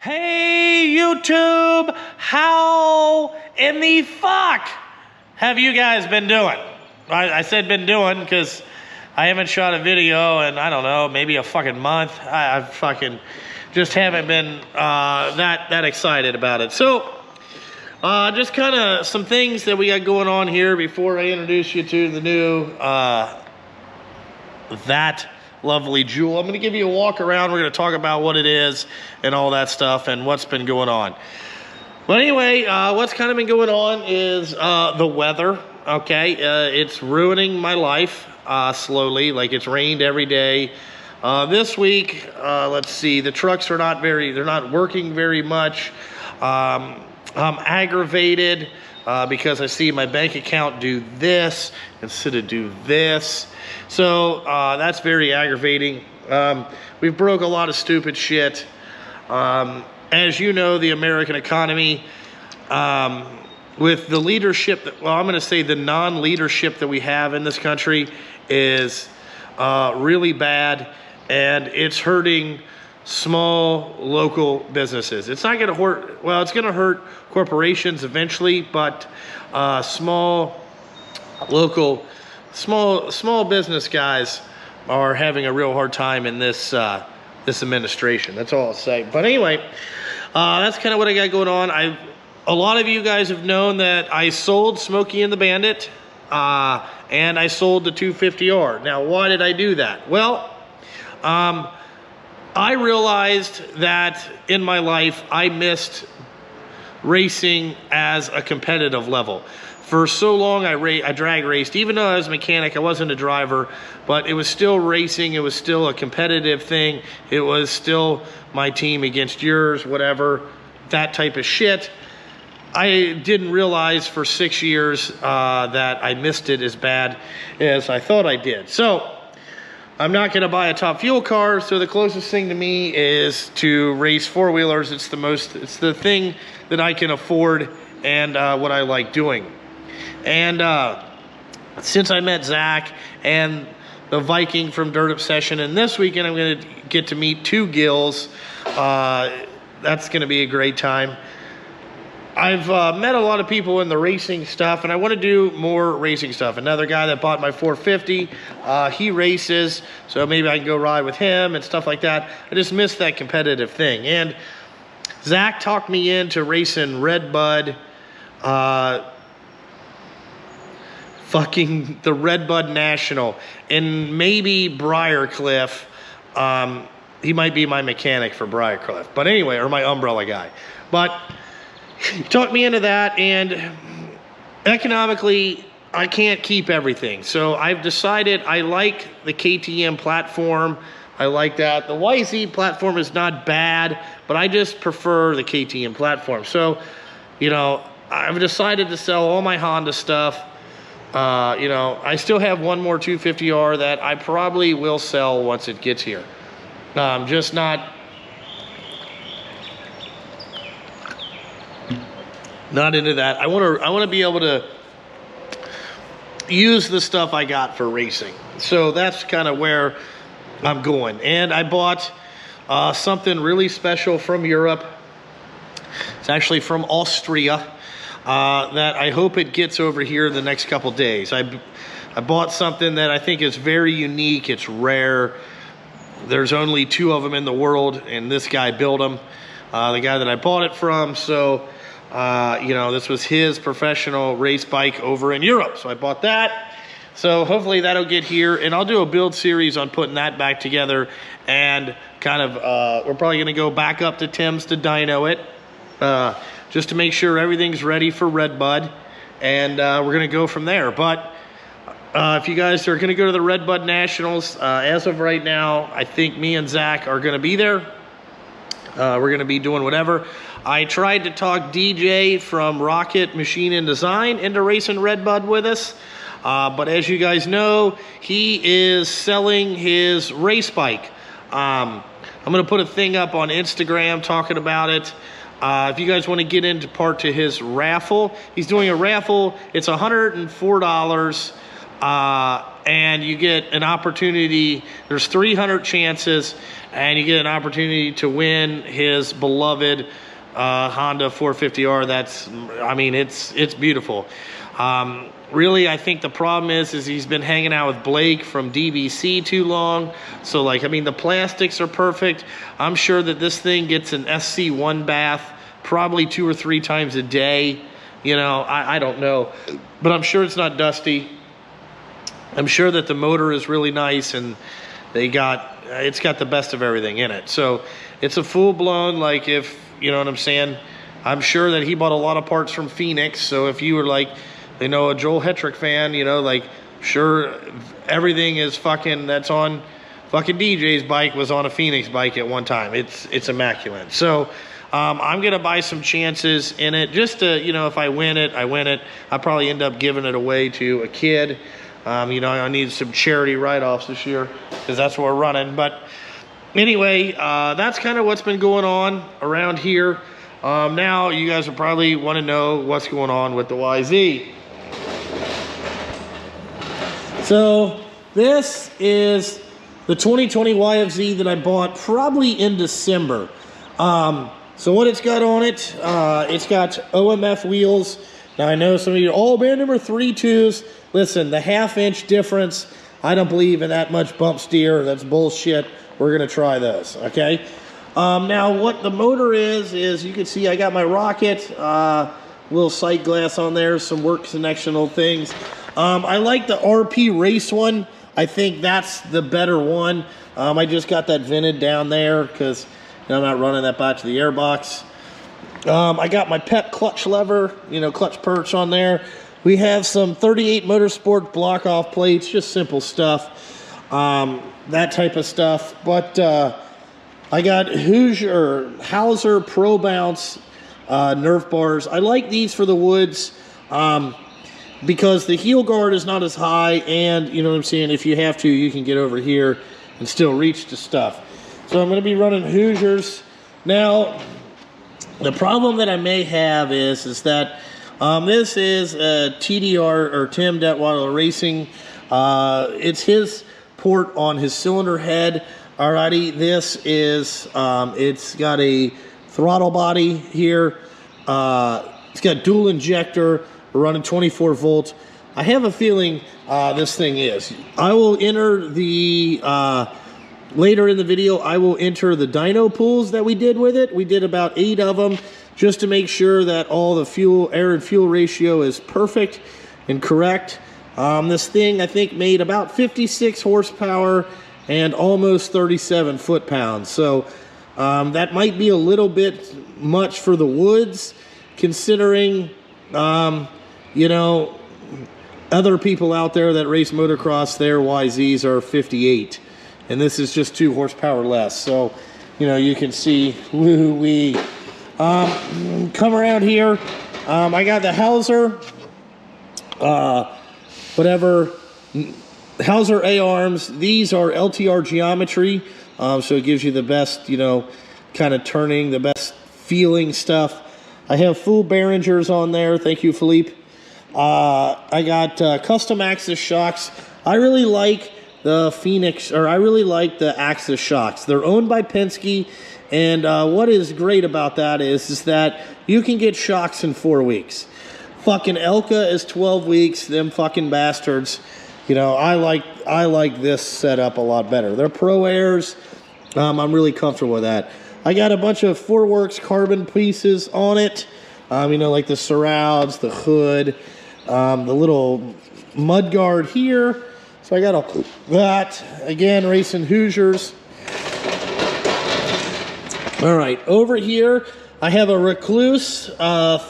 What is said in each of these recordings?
Hey YouTube, how in the fuck have you guys been doing? I said been doing because I haven't shot a video in, I don't know, maybe a fucking month. I fucking just haven't been that excited about it. So, just kind of some things that we got going on here before I introduce you to the new, that lovely jewel. I'm going to give you a walk around. We're going to talk about what it is and all that stuff and what's been going on. But anyway, what's kind of been going on is the weather, okay? It's ruining my life slowly. Like, it's rained every day. This week, let's see, the trucks are they're not working very much. I'm aggravated because I see my bank account do this instead of do this. So that's very aggravating. We've broke a lot of stupid shit. As you know, the American economy, with the leadership, I'm going to say the non-leadership that we have in this country is really bad, and it's hurting small local businesses. It's not going to hurt, well, it's going to hurt corporations eventually, but small local small business guys are having a real hard time in this this administration. That's all I'll say. But anyway, that's kind of what I got going on. A lot of you guys have known that I sold Smokey and the Bandit, and I sold the 250R. Now, why did I do that? Well, I realized that in my life I missed racing as a competitive level. For so long, I drag raced. Even though I was a mechanic, I wasn't a driver, but it was still racing. It was still a competitive thing. It was still my team against yours, whatever, that type of shit. I didn't realize for 6 years that I missed it as bad as I thought I did. So I'm not going to buy a Top Fuel car, so the closest thing to me is to race four-wheelers. It's the thing that I can afford and what I like doing. And since I met Zach and the Viking from Dirt Obsession, and this weekend I'm going to get to meet two Gills, that's going to be a great time. I've met a lot of people in the racing stuff, and I want to do more racing stuff. Another guy that bought my 450, he races, so maybe I can go ride with him and stuff like that. I just miss that competitive thing. And Zach talked me into racing Red Bud, fucking the Red Bud National, and maybe Briarcliff. He might be my mechanic for Briarcliff, but anyway, or my umbrella guy. But he talked me into that, and economically, I can't keep everything. So I've decided I like the KTM platform. I like that. The YZ platform is not bad, but I just prefer the KTM platform. So, you know, I've decided to sell all my Honda stuff. You know, I still have one more 250R that I probably will sell once it gets here. Just not into that. I want to be able to use the stuff I got for racing. So that's kind of where I'm going. And I bought something really special from Europe. It's actually from Austria. That I hope it gets over here in the next couple days. I bought something that I think is very unique. It's rare. There's only 2 of them in the world, and this guy built them. The guy that I bought it from. So, you know, this was his professional race bike over in Europe. So I bought that. So hopefully that'll get here, and I'll do a build series on putting that back together. And kind of, we're probably going to go back up to Tim's to dyno it. Just to make sure everything's ready for Red Bud, and we're going to go from there. But if you guys are going to go to the Red Bud Nationals, as of right now, I think me and Zach are going to be there. We're going to be doing whatever. I tried to talk DJ from Rocket Machine and Design into racing Red Bud with us, but as you guys know, he is selling his race bike. I'm going to put a thing up on Instagram talking about it. If you guys want to get into part to his raffle, he's doing a raffle. It's $104. and you get an opportunity. There's 300 chances, and you get an opportunity to win his beloved Honda 450R. That's, I mean, it's beautiful. Really, I think the problem is he's been hanging out with Blake from DBC too long. So, like, I mean, the plastics are perfect. I'm sure that this thing gets an SC1 bath probably 2 or 3 times a day. You know, I don't know. But I'm sure it's not dusty. I'm sure that the motor is really nice, and it's got the best of everything in it. So, it's a full-blown, like, if, you know what I'm saying? I'm sure that he bought a lot of parts from Phoenix. So, if you were like, you know, a Joel Hetrick fan, you know, like, sure, everything is fucking, that's on fucking DJ's bike was on a Phoenix bike at one time. It's immaculate. So, I'm going to buy some chances in it just to, you know, if I win it, I win it. I'll probably end up giving it away to a kid. You know, I need some charity write-offs this year because that's what we're running. But anyway, that's kind of what's been going on around here. Now, you guys will probably want to know what's going on with the YZ. So this is the 2020 YFZ that I bought probably in December. So what it's got on it, it's got OMF wheels. Now I know some of you, oh, band number 32s. Listen, the ½ inch difference, I don't believe in that much bump steer. That's bullshit. We're gonna try those, okay? Now what the motor is you can see I got my Rocket, little sight glass on there, some work connectional things. I like the RP race one. I think that's the better one. I just got that vented down there because I'm not running that back to the airbox. I got my PEP clutch lever, you know, clutch perch on there. We have some 38 Motorsport block off plates, just simple stuff, that type of stuff. But I got Hauser Pro Bounce Nerf bars. I like these for the woods because the heel guard is not as high, and you know what I'm saying, if you have to, you can get over here and still reach the stuff. So I'm going to be running Hoosiers. Now, the problem that I may have is that this is a TDR, or Tim Detwater Racing. It's his port on his cylinder head. Alrighty, this is, it's got a throttle body here. It's got dual injector. We're running 24 volts. I have a feeling this thing is. I will enter the, later in the video, I will enter the dyno pools that we did with it. We did about 8 of them just to make sure that all the air and fuel ratio is perfect and correct. This thing, I think, made about 56 horsepower and almost 37 foot-pounds. So that might be a little bit much for the woods, considering, you know, other people out there that race motocross, their YZs are 58. And this is just 2 horsepower less. So, you know, you can see, woo-wee. Come around here. I got the Hauser, Hauser A-arms. These are LTR geometry. So it gives you the best, you know, kind of turning, the best feeling stuff. I have full Behringers on there. Thank you, Philippe. I got custom Axis shocks. I really like the Phoenix, or I really like the Axis shocks. They're owned by Penske, and what is great about that is that you can get shocks in 4 weeks. Fucking Elka is 12 weeks, them fucking bastards. You know, I like this setup a lot better. They're Pro Airs. I'm really comfortable with that. I got a bunch of 4Works carbon pieces on it. You know, like the surrounds, the hood, the little mud guard here. So I got that. Again, racing Hoosiers. All right, over here, I have a Recluse the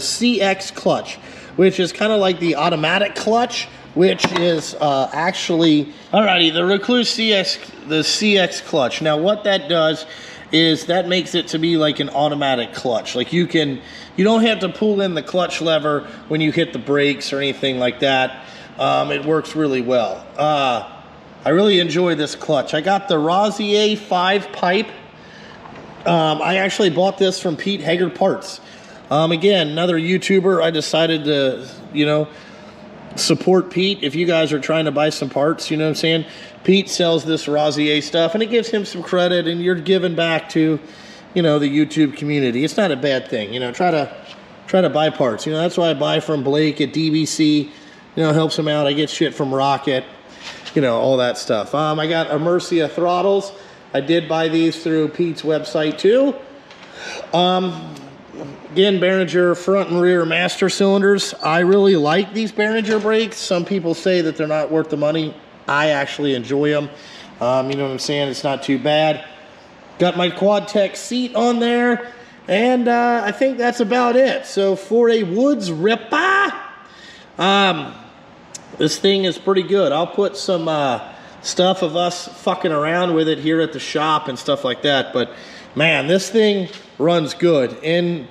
CX clutch, which is kind of like the automatic clutch, which is actually, alrighty, the Recluse the CX clutch. Now what that does is that makes it to be like an automatic clutch. Like you don't have to pull in the clutch lever when you hit the brakes or anything like that. It works really well. I really enjoy this clutch. I got the Rosier 5 pipe. I actually bought this from Pete Haggard Parts. Again, another YouTuber. I decided to, you know, support Pete if you guys are trying to buy some parts, you know what I'm saying? Pete sells this Rosier stuff, and it gives him some credit, and you're giving back to, you know, the YouTube community. It's not a bad thing, you know. Try to buy parts. You know, that's why I buy from Blake at DBC. You know, helps him out. I get shit from Rocket, you know, all that stuff. I got Emercia throttles. I did buy these through Pete's website too. Again, Behringer front and rear master cylinders. I really like these Behringer brakes. Some people say that they're not worth the money. I actually enjoy them. You know what I'm saying? It's not too bad. Got my Quad-Tech seat on there. And I think that's about it. So for a Woods Ripper, this thing is pretty good. I'll put some stuff of us fucking around with it here at the shop and stuff like that. But man, this thing runs good. And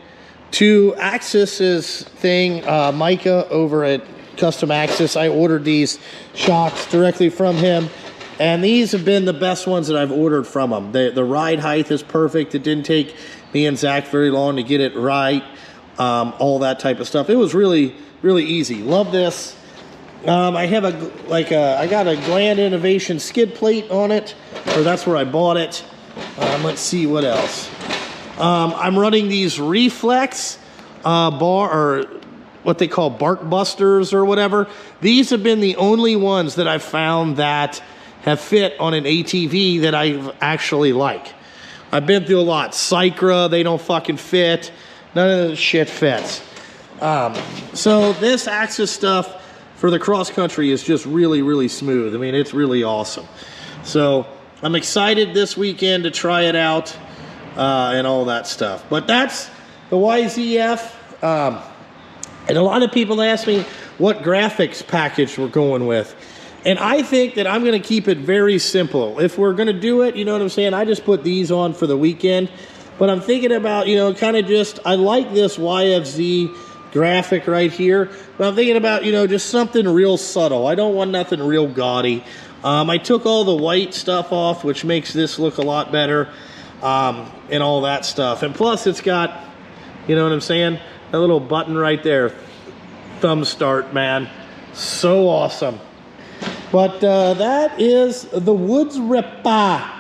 to Axis's thing, Micah over at Custom Axis, I ordered these shocks directly from him. And these have been the best ones that I've ordered from him. The ride height is perfect. It didn't take me and Zach very long to get it right. All that type of stuff. It was really, really easy. Love this. I have I got a Grand Innovation skid plate on it, or that's where I bought it. Let's see what else. I'm running these Reflex bar, or what they call bark busters or whatever. These have been the only ones that I've found that have fit on an ATV that I actually like. I've been through a lot. Cycra, they don't fucking fit. None of this shit fits. So this Axis stuff for the cross country is just really, really smooth. I mean, it's really awesome. So I'm excited this weekend to try it out and all that stuff. But that's the YZF. And a lot of people ask me what graphics package we're going with. And I think that I'm going to keep it very simple. If we're going to do it, you know what I'm saying, I just put these on for the weekend. But I'm thinking about, you know, kind of just, I like this YFZ graphic right here. But I'm thinking about, you know, just something real subtle. I don't want nothing real gaudy. I took all the white stuff off, which makes this look a lot better, and all that stuff. And plus it's got, you know what I'm saying, that little button right there. Thumb start, man. So awesome. But that is the Woods Ripper.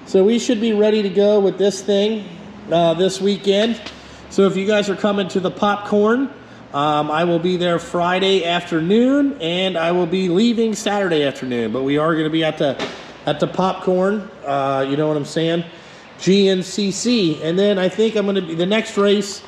So we should be ready to go with this thing this weekend. So if you guys are coming to the popcorn, I will be there Friday afternoon, and I will be leaving Saturday afternoon. But we are going to be at the popcorn. You know what I'm saying? GNCC. And then I think I'm going to be the next race.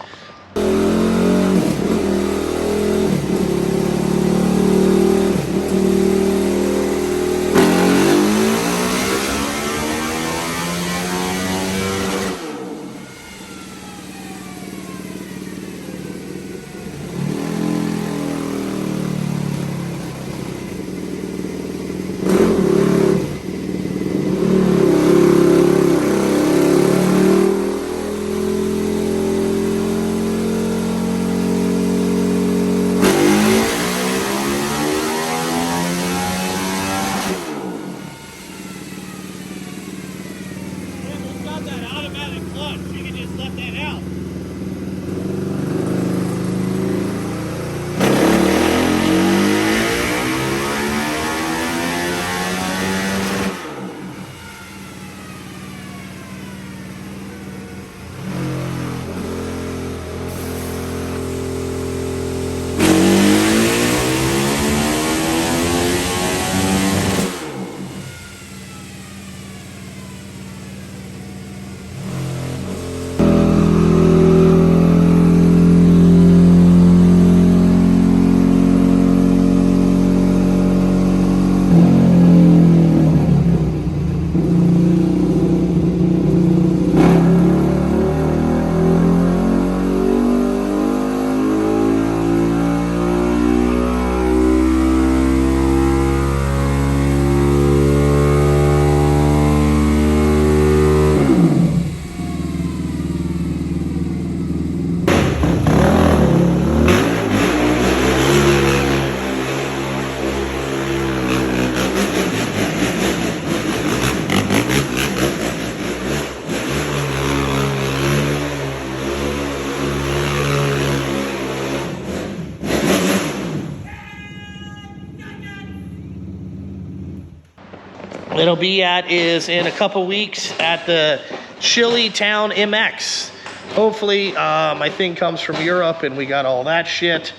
it'll be at is in a couple weeks at the Chili Town MX. Hopefully my thing comes from Europe and we got all that shit,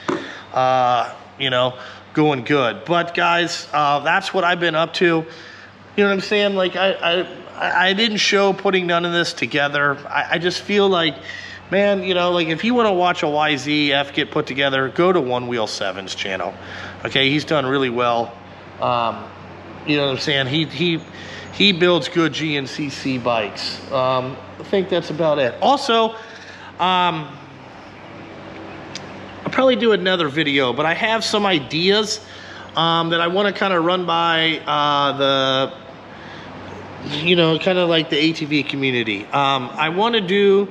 you know, going good. But guys, that's what I've been up to. You know what I'm saying? Like I didn't show putting none of this together. I just feel like, man, you know, like if you want to watch a YZF get put together, go to One Wheel 7's channel. Okay, he's done really well. You know what I'm saying? He builds good GNCC bikes. I think that's about it. Also, I'll probably do another video, but I have some ideas that I want to kind of run by you know, kind of like the ATV community. I want to do,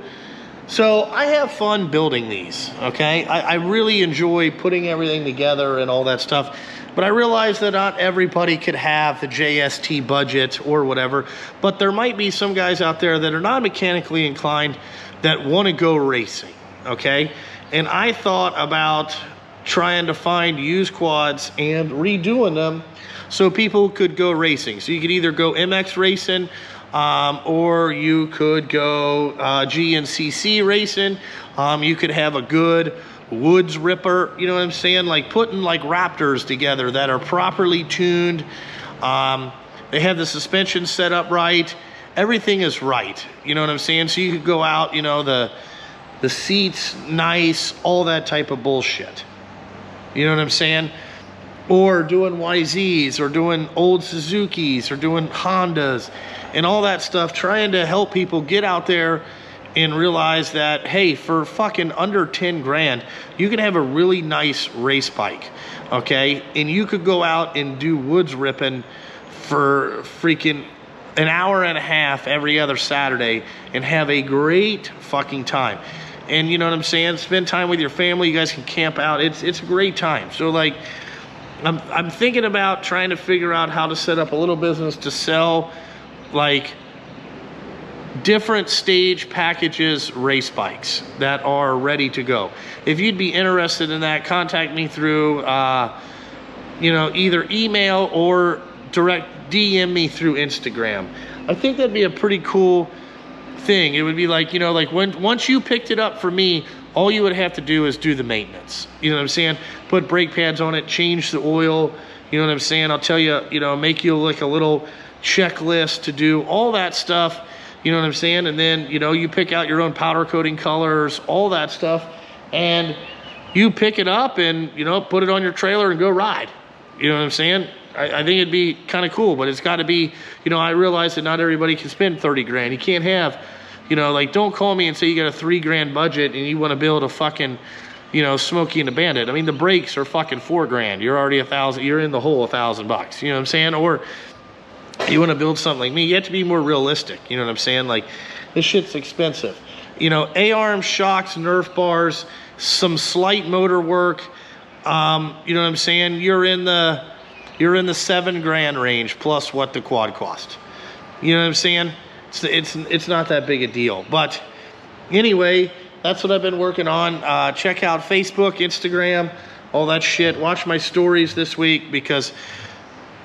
so I have fun building these, okay? I really enjoy putting everything together and all that stuff, but I realize that not everybody could have the JST budget or whatever, but there might be some guys out there that are not mechanically inclined that want to go racing, okay? And I thought about trying to find used quads and redoing them so people could go racing. So you could either go MX racing, or you could go GNCC racing. You could have a good woods ripper, you know what I'm saying? Like putting like Raptors together that are properly tuned. They have the suspension set up right. Everything is right, you know what I'm saying? So you could go out, you know, the seats nice, all that type of bullshit. You know what I'm saying? Or doing YZs, or doing old Suzukis, or doing Hondas, and all that stuff, trying to help people get out there and realize that, hey, for fucking under 10 grand, you can have a really nice race bike, okay? And you could go out and do woods ripping for freaking an hour and a half every other Saturday and have a great fucking time. And you know what I'm saying? Spend time with your family. You guys can camp out. It's a great time. So like, I'm thinking about trying to figure out how to set up a little business to sell like different stage packages race bikes that are ready to go. If you'd be interested in that, contact me through you know, either email or direct DM me through Instagram. I think that'd be a pretty cool thing. It would be like, you know, like once you picked it up for me, all you would have to do is do the maintenance. You know what I'm saying? Put brake pads on it, change the oil. You know what I'm saying? I'll tell you, you know, make you like a little checklist to do all that stuff. You know what I'm saying? And then, you know, you pick out your own powder coating colors, all that stuff, and you pick it up and, you know, put it on your trailer and go ride. You know what I'm saying? I think it'd be kind of cool, but it's got to be, you know, I realize that not everybody can spend 30 grand. You can't have, you know, like, don't call me and say you got a 3 grand budget and you want to build a fucking, you know, Smokey and the Bandit. I mean, the brakes are fucking 4 grand. You're already you're in the hole $1,000. You know what I'm saying? Or you want to build something like me, you have to be more realistic. You know what I'm saying? Like, this shit's expensive. You know, A-arm shocks, Nerf bars, some slight motor work. You know what I'm saying? You're in the 7 grand range plus what the quad cost. You know what I'm saying? It's not that big a deal. But anyway, that's what I've been working on. Check out Facebook, Instagram, all that shit. Watch my stories this week because,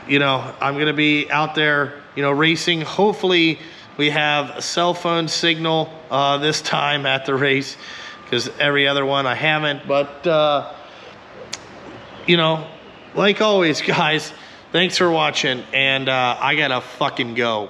you know, I'm going to be out there, you know, racing. Hopefully we have a cell phone signal this time at the race, because every other one I haven't. But, you know, like always, guys, thanks for watching, and I gotta fucking go.